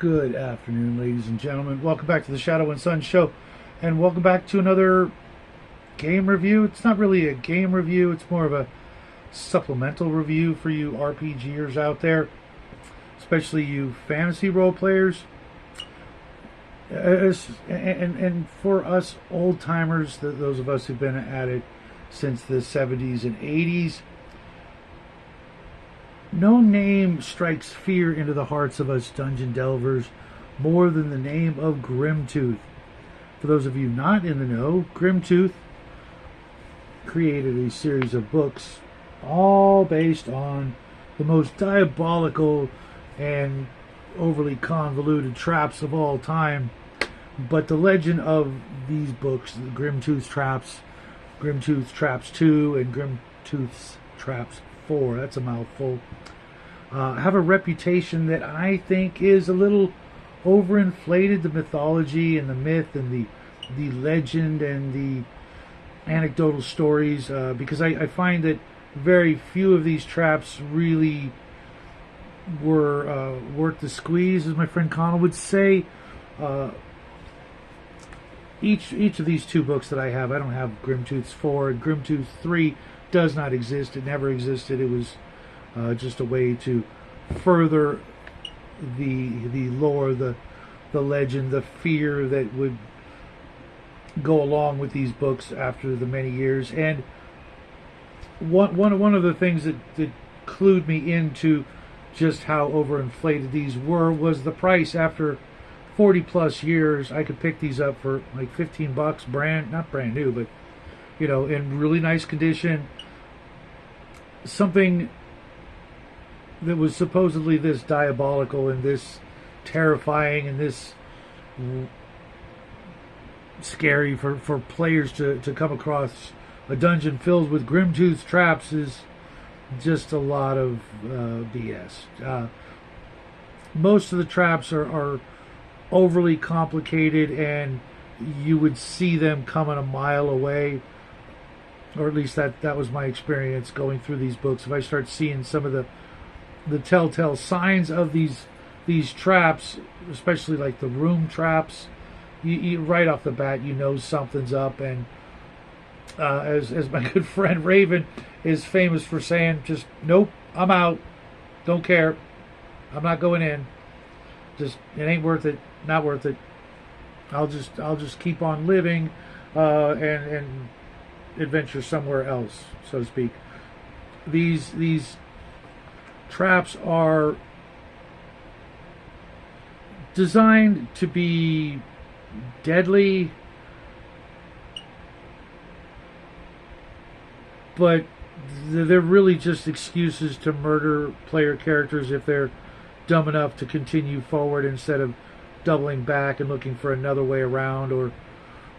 Good afternoon, ladies and gentlemen. Welcome back to the Shadow and Sun Show, and welcome back to another game review. It's not really a game review, it's more of a supplemental review for you RPGers out there, especially you fantasy role players. And for us old timers, those of us who've been at it since the 70s and 80s, no name strikes fear into the hearts of us dungeon delvers more than the name of Grimtooth. For those of you not in the know, Grimtooth created a series of books all based on the most diabolical and overly convoluted traps of all time. But the legend of these books, the Grimtooth's Traps, Grimtooth's Traps 2, and Grimtooth's Traps 4, that's a mouthful, have a reputation that I think is a little overinflated. The mythology and the myth and the legend and the anecdotal stories, because I find that very few of these traps really were worth the squeeze, as my friend Connell would say. Each of these two books that I have, I don't have Grimtooth's 4, and Grimtooth 3 does not exist. It never existed. It was just a way to further the lore, the legend, the fear that would go along with these books after the many years. And one of the things that clued me into just how overinflated these were was the price. After 40 plus years, I could pick these up for like $15, not brand new, but in really nice condition. Something that was supposedly this diabolical and this terrifying and this scary for players to come across a dungeon filled with Grimtooth's traps is just a lot of BS. Most of the traps are overly complicated, and you would see them coming a mile away, or at least that was my experience going through these books. If I start seeing some of the telltale signs of these traps, especially like the room traps, you right off the bat you know something's up. And as my good friend Raven is famous for saying, just nope, I'm out, don't care, I'm not going in, just it ain't worth it, not worth it, I'll just keep on living and adventure somewhere else, so to speak. These traps are designed to be deadly, but they're really just excuses to murder player characters if they're dumb enough to continue forward instead of doubling back and looking for another way around, or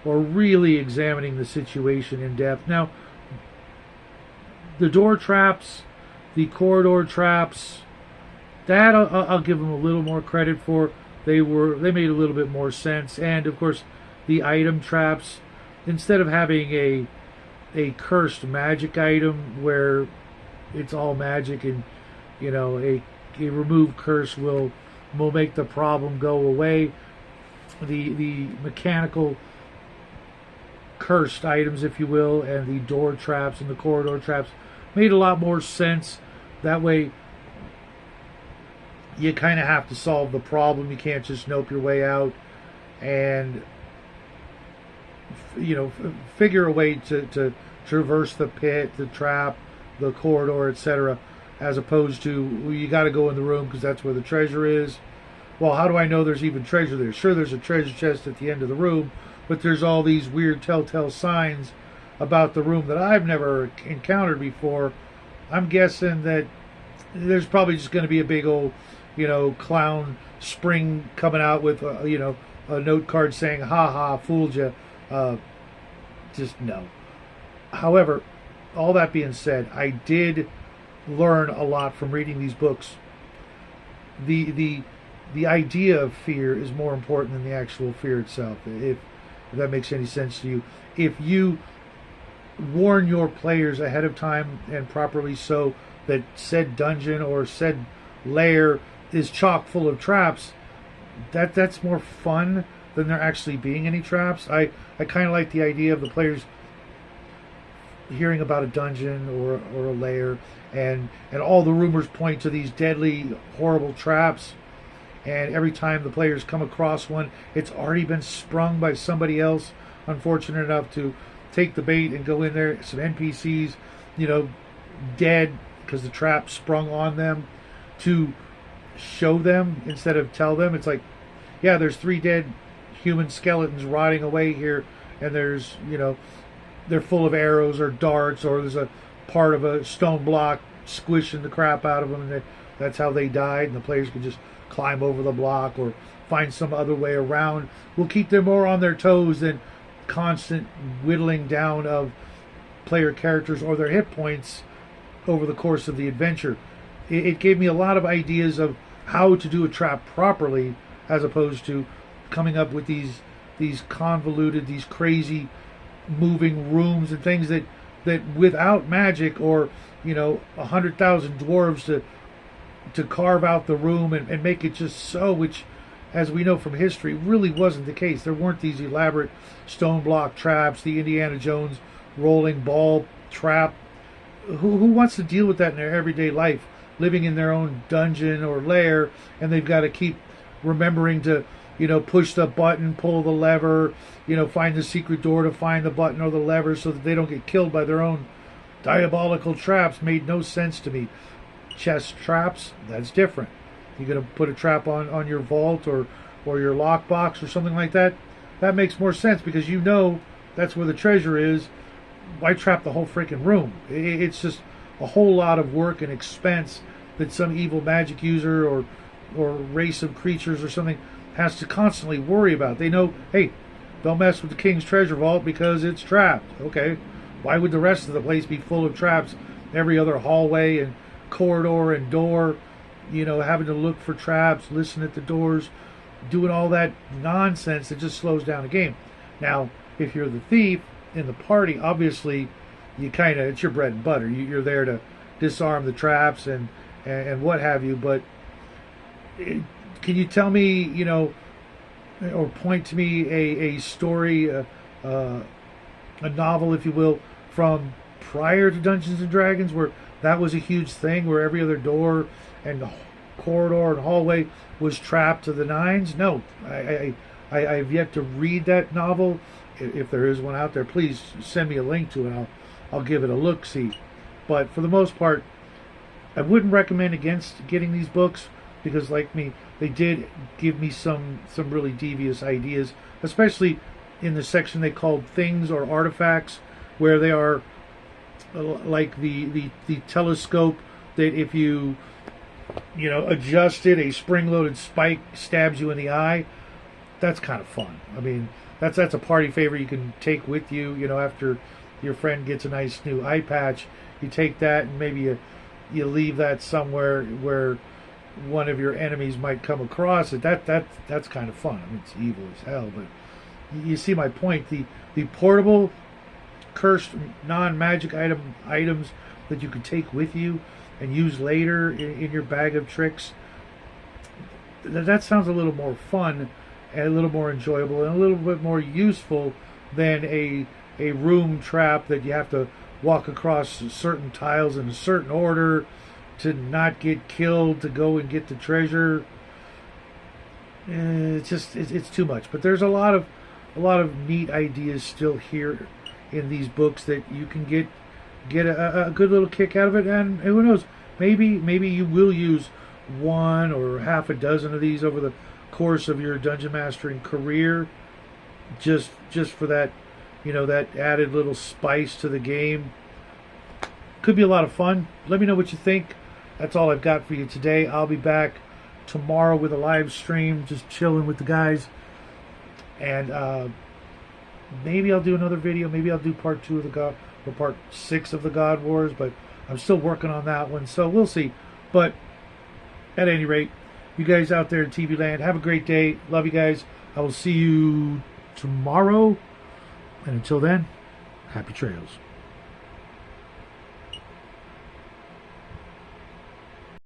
really examining the situation in depth. Now, the door traps, the corridor traps, that I'll give them a little more credit for. They made a little bit more sense. And of course, the item traps, instead of having a cursed magic item where it's all magic and a removed curse will make the problem go away, the mechanical cursed items, if you will, and the door traps and the corridor traps made a lot more sense. That way you kind of have to solve the problem. You can't just nope your way out and figure a way to traverse the pit, the trap, the corridor, etc., as opposed to, well, you got to go in the room because that's where the treasure is. Well, how do I know there's even treasure there? Sure, there's a treasure chest at the end of the room, but there's all these weird telltale signs about the room that I've never encountered before. I'm guessing that there's probably just going to be a big old, clown spring coming out with, a note card saying, "Ha ha, fooled you." Just no. However, all that being said, I did learn a lot from reading these books. The idea of fear is more important than the actual fear itself, if that makes any sense to you. If you warn your players ahead of time, and properly so, that said dungeon or said lair is chock full of traps, that's more fun than there actually being any traps. I kind of like the idea of the players hearing about a dungeon or a lair, and all the rumors point to these deadly, horrible traps. And every time the players come across one, it's already been sprung by somebody else, unfortunate enough to take the bait and go in there. Some NPCs, dead because the trap sprung on them, to show them instead of tell them. It's like, yeah, there's 3 dead human skeletons rotting away here, and there's, they're full of arrows or darts, or there's a part of a stone block squishing the crap out of them, and that's how they died, and the players can just climb over the block or find some other way around. Will keep them more on their toes than constant whittling down of player characters or their hit points over the course of the adventure. It gave me a lot of ideas of how to do a trap properly, as opposed to coming up with these convoluted, these crazy moving rooms and things that without magic or 100,000 dwarves to carve out the room and make it just so, which, as we know from history, really wasn't the case. There weren't these elaborate stone block traps, the Indiana Jones rolling ball trap. Who wants to deal with that in their everyday life, living in their own dungeon or lair, and they've got to keep remembering to push the button, pull the lever, find the secret door to find the button or the lever so that they don't get killed by their own diabolical traps. Made no sense to me. Chest traps, that's different. You're going to put a trap on your vault or your lockbox or something like that. That makes more sense because that's where the treasure is. Why trap the whole freaking room? It's just a whole lot of work and expense that some evil magic user or race of creatures or something has to constantly worry about. They know, hey, don't mess with the king's treasure vault because it's trapped. Okay, why would the rest of the place be full of traps? Every other hallway and corridor and door, having to look for traps, listen at the doors, doing all that nonsense that just slows down the game. Now, if you're the thief in the party, obviously it's your bread and butter. You're there to disarm the traps and what have you. But can you tell me, or point to me a story, a novel, if you will, from prior to Dungeons and Dragons where that was a huge thing, where every other door and corridor and hallway was trapped to the nines? No, I've yet to read that novel. If there is one out there, please send me a link to it. I'll give it a look-see. But for the most part, I wouldn't recommend against getting these books because, like me, they did give me some really devious ideas, especially in the section they called things or artifacts, where they are like the telescope that if you adjust it, a spring-loaded spike stabs you in the eye. That's kind of fun. I mean, that's a party favor you can take with you. After your friend gets a nice new eye patch, you take that and maybe you leave that somewhere where one of your enemies might come across it. That's kind of fun. I mean, it's evil as hell, but you see my point. The portable, cursed, non-magic items that you can take with you and use later in your bag of tricks. That sounds a little more fun and a little more enjoyable and a little bit more useful than a room trap that you have to walk across certain tiles in a certain order to not get killed, to go and get the treasure. It's too much. But there's a lot of neat ideas still here in these books that you can get a good little kick out of it. And who knows, maybe you will use one or half a dozen of these over the course of your dungeon mastering career, just for that, that added little spice to the game. Could be a lot of fun. Let me know what you think. That's all I've got for you today. I'll be back tomorrow with a live stream, just chilling with the guys, and maybe I'll do another video. Maybe I'll do part 2 of the God, or part 6 of the God Wars, but I'm still working on that one, so we'll see. But at any rate, you guys out there in TV land, have a great day. Love you guys. I will see you tomorrow. And until then, happy trails.